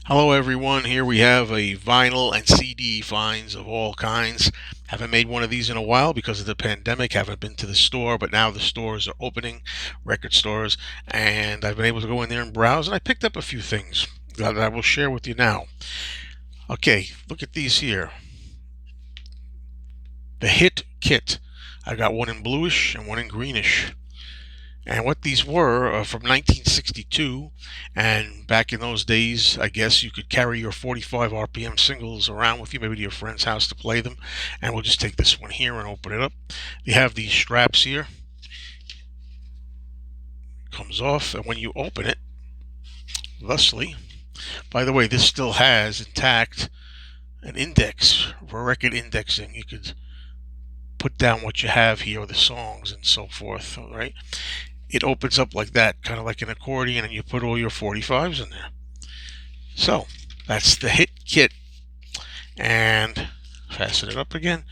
Hello everyone, here we have a vinyl and CD finds of all kinds. Haven't made one of these in a while because of the pandemic, haven't been to the store, but now the stores are opening, record stores, and I've been able to go in there and browse, and I picked up a few things that I will share with you now. Okay, look at these here. The Hit Kit. I got one in bluish and one in greenish. And what these were from 1962, and back in those days, I guess you could carry your 45 RPM singles around with you, maybe to your friend's house to play them. And we'll just take this one here and open it up. You have these straps here. Comes off, and when you open it, thusly, by the way, this still has intact an index for record indexing. You could put down what you have here, the songs and so forth, all right? It opens up like that, kind of like an accordion, and you put all your 45s in there. So that's the Hit Kit. And fasten it up again.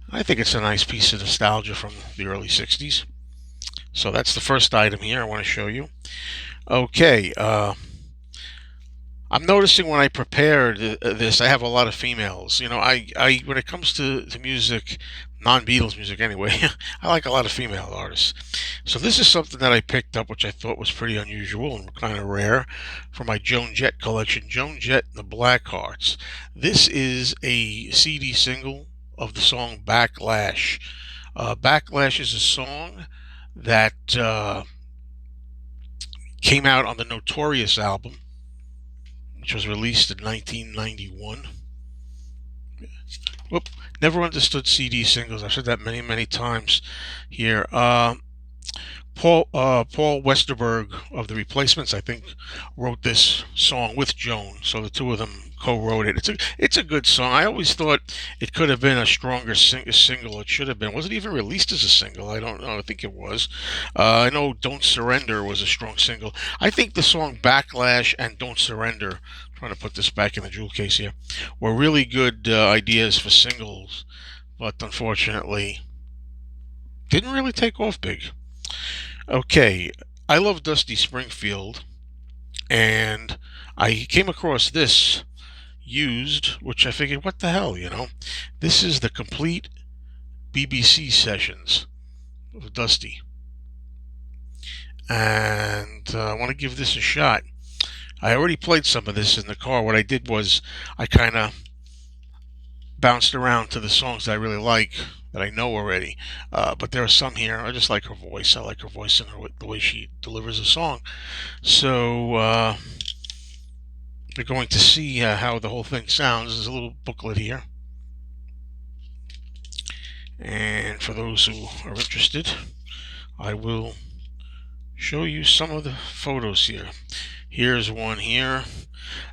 I think it's a nice piece of nostalgia from the early 60s. So that's the first item here I want to show you. Okay, I'm noticing when I prepared this, I have a lot of females. You know, I when it comes to music, non-Beatles music anyway, I like a lot of female artists. So this is something that I picked up, which I thought was pretty unusual and kind of rare, for my Joan Jett collection, Joan Jett and the Blackhearts. This is a CD single of the song Backlash. Backlash is a song that came out on the Notorious album, which was released in 1991. Whoop, never understood CD singles. I've said that many, many times here. Paul Westerberg of the Replacements, I think, wrote this song with Joan, so the two of them co-wrote it. It's a good song. I always thought it could have been a stronger single. It should have been. Was it even released as a single? I don't know. I think it was. I know "Don't Surrender" was a strong single. I think the song "Backlash" and "Don't Surrender." I'm trying to put this back in the jewel case here, were really good ideas for singles, but unfortunately, didn't really take off big. Okay, I love Dusty Springfield, and I came across this used, which I figured, what the hell, you know? This is the complete BBC sessions of Dusty, and I want to give this a shot. I already played some of this in the car. What I did was I kind of bounced around to the songs that I really like, that I know already. But there are some here. I just like her voice. I like her voice and the way she delivers a song. So you're going to see how the whole thing sounds. There's a little booklet here. And for those who are interested, I will show you some of the photos here. Here's one here.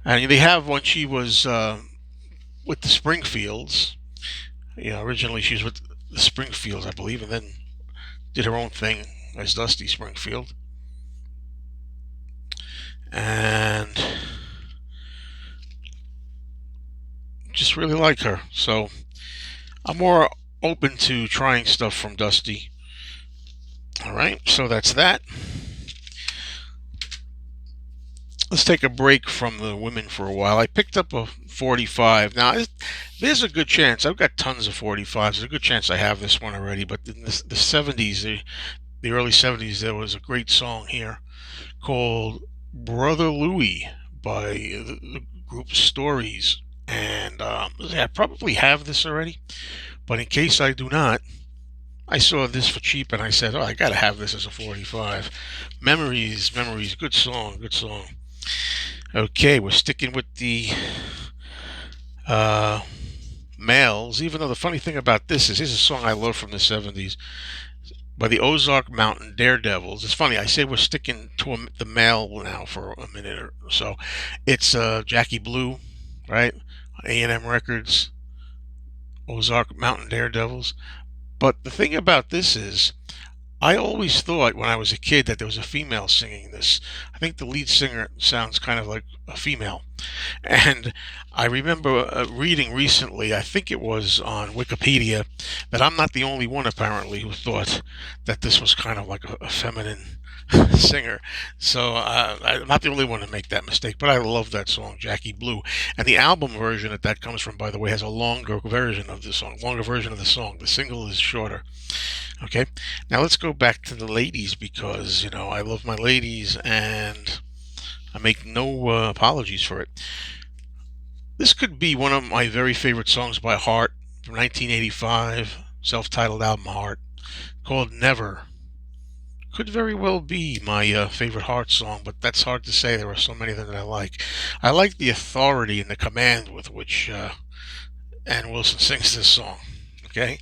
And they have when she was with the Springfields. Yeah, originally she was with the Springfields, I believe, and then did her own thing as Dusty Springfield. And just really like her. So I'm more open to trying stuff from Dusty. Alright, so that's that. Let's take a break from the women for a while. I picked up a 45. Now, there's a good chance. I've got tons of 45s. There's a good chance I have this one already. But in the 70s, the early 70s, there was a great song here called Brother Louie by the group Stories. And I probably have this already. But in case I do not, I saw this for cheap and I said, oh, I got to have this as a 45. Memories, Memories. Good song, good song. Okay, we're sticking with the males, even though the funny thing about this is, here's a song I love from the 70s by the Ozark Mountain Daredevils. It's funny, I say we're sticking to the male now for a minute or so. It's Jackie Blue, right? A&M Records, Ozark Mountain Daredevils. But the thing about this is, I always thought when I was a kid that there was a female singing this. I think the lead singer sounds kind of like a female. And I remember reading recently, I think it was on Wikipedia, that I'm not the only one apparently who thought that this was kind of like a feminine singer. So I'm not the only one to make that mistake, but I love that song, Jackie Blue. And the album version that comes from, by the way, has a longer version of the song, longer version of the song. The single is shorter. Okay, now let's go back to the ladies because, I love my ladies and I make no apologies for it. This could be one of my very favorite songs by Heart from 1985, self-titled album Heart, called Never. Could very well be my favorite Heart song, but that's hard to say. There are so many of them that I like. I like the authority and the command with which Ann Wilson sings this song. Okay,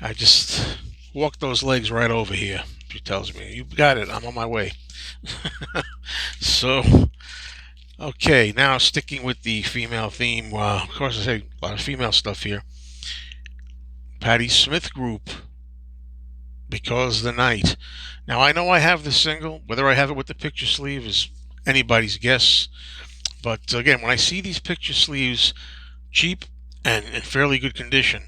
I just walk those legs right over here. She tells me, "You got it. I'm on my way." So, okay, now sticking with the female theme. Of course, I say a lot of female stuff here. Patti Smith Group, Because the Night. Now, I know I have the single. Whether I have it with the picture sleeve is anybody's guess. But again, when I see these picture sleeves cheap and in fairly good condition,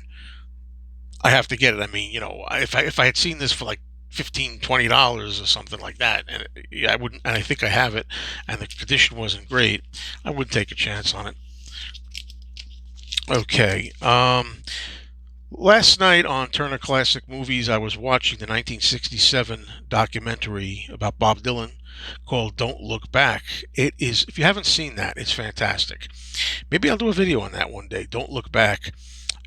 I have to get it. I mean, if I had seen this for like $15, $20 or something like that, and I wouldn't, and I think I have it, and the condition wasn't great, I would take a chance on it. Okay. Last night on Turner Classic Movies, I was watching the 1967 documentary about Bob Dylan called "Don't Look Back." It is, if you haven't seen that, it's fantastic. Maybe I'll do a video on that one day. Don't Look Back.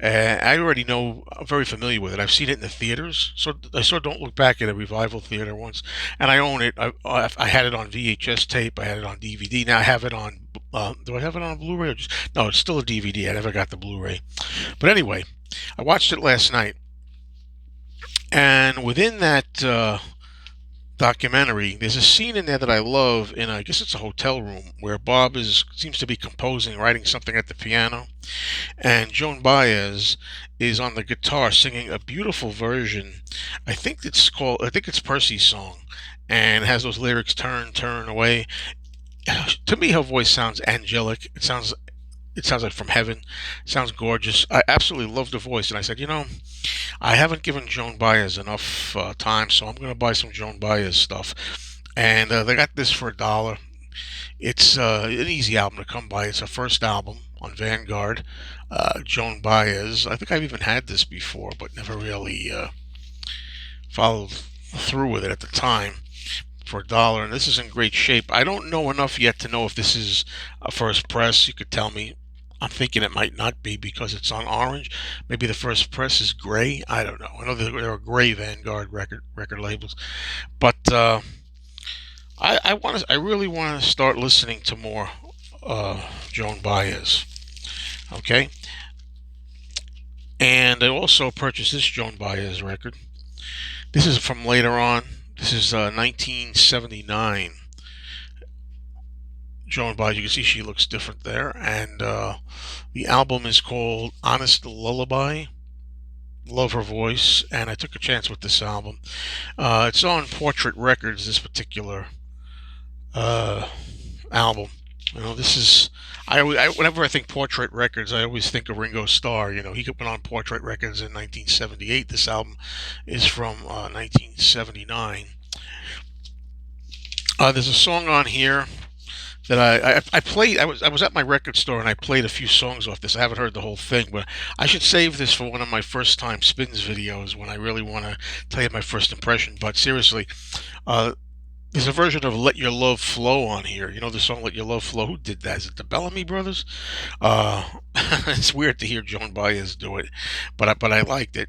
I already know, I'm very familiar with it. I've seen it in the theaters. So I saw Don't Look Back at a revival theater once, and I own it. I had it on VHS tape. I had it on DVD. Now I have it on. Do I have it on Blu-ray? Or just, no, it's still a DVD. I never got the Blu-ray. But anyway, I watched it last night, and within that documentary, there's a scene in there that I love. In I guess it's a hotel room where Bob seems to be composing, writing something at the piano, and Joan Baez is on the guitar singing a beautiful version. I think it's Percy's song, and it has those lyrics, "Turn, turn away." To me, her voice sounds angelic. It sounds like from heaven. It sounds gorgeous. I absolutely love the voice, and I said, I haven't given Joan Baez enough time, so I'm going to buy some Joan Baez stuff. And they got this for $1. It's an easy album to come by. It's her first album on Vanguard. Joan Baez. I think I've even had this before, but never really followed through with it at the time for $1. And this is in great shape. I don't know enough yet to know if this is a first press. You could tell me. I'm thinking it might not be because it's on orange. Maybe the first press is gray. I don't know. I know there are gray Vanguard record labels, but I really want to start listening to more Joan Baez. Okay, and I also purchased this Joan Baez record. This is from later on. This is 1979. Joan Baez, you can see she looks different there, and the album is called Honest Lullaby. Love her voice, and I took a chance with this album. It's on Portrait Records, this particular uh, album. This is whenever I think Portrait Records, I always think of Ringo Starr. He went on Portrait Records in 1978. This album is from 1979. There's a song on here that I played. I was at my record store and I played a few songs off this. I haven't heard the whole thing, but I should save this for one of my first time spins videos when I really want to tell you my first impression. But seriously, uh, there's a version of "Let Your Love Flow" on here. You know the song "Let Your Love Flow"? Who did that? Is it the Bellamy Brothers? Uh, it's weird to hear Joan Baez do it, but I liked it.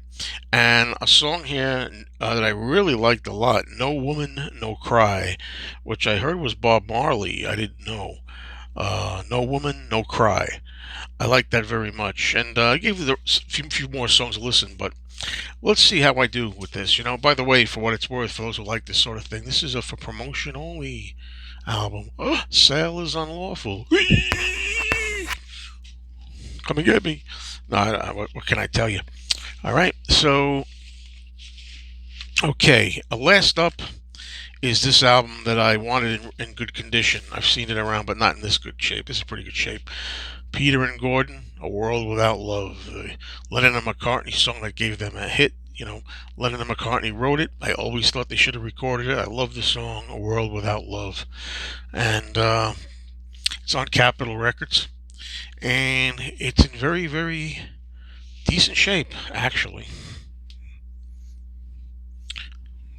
And a song here that I really liked a lot, "No Woman, No Cry," which I heard was Bob Marley. I didn't know. "No Woman, No Cry." I like that very much, and I gave the few more songs a listen, but let's see how I do with this. By the way, for what it's worth, for those who like this sort of thing, this is a for promotion only album. Oh, sale is unlawful. Come and get me. No, what can I tell you? All right, so, okay, last up is this album that I wanted in good condition. I've seen it around, but not in this good shape. This is pretty good shape. Peter and Gordon, A World Without Love, the Lennon and McCartney song that gave them a hit. Lennon and McCartney wrote it. I always thought they should have recorded it. I love the song, A World Without Love. And it's on Capitol Records. And it's in very, very decent shape, actually.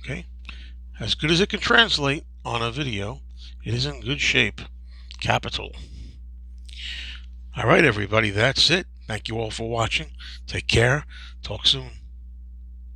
Okay? As good as it can translate on a video, it is in good shape. Capitol. All right, everybody, that's it. Thank you all for watching. Take care. Talk soon.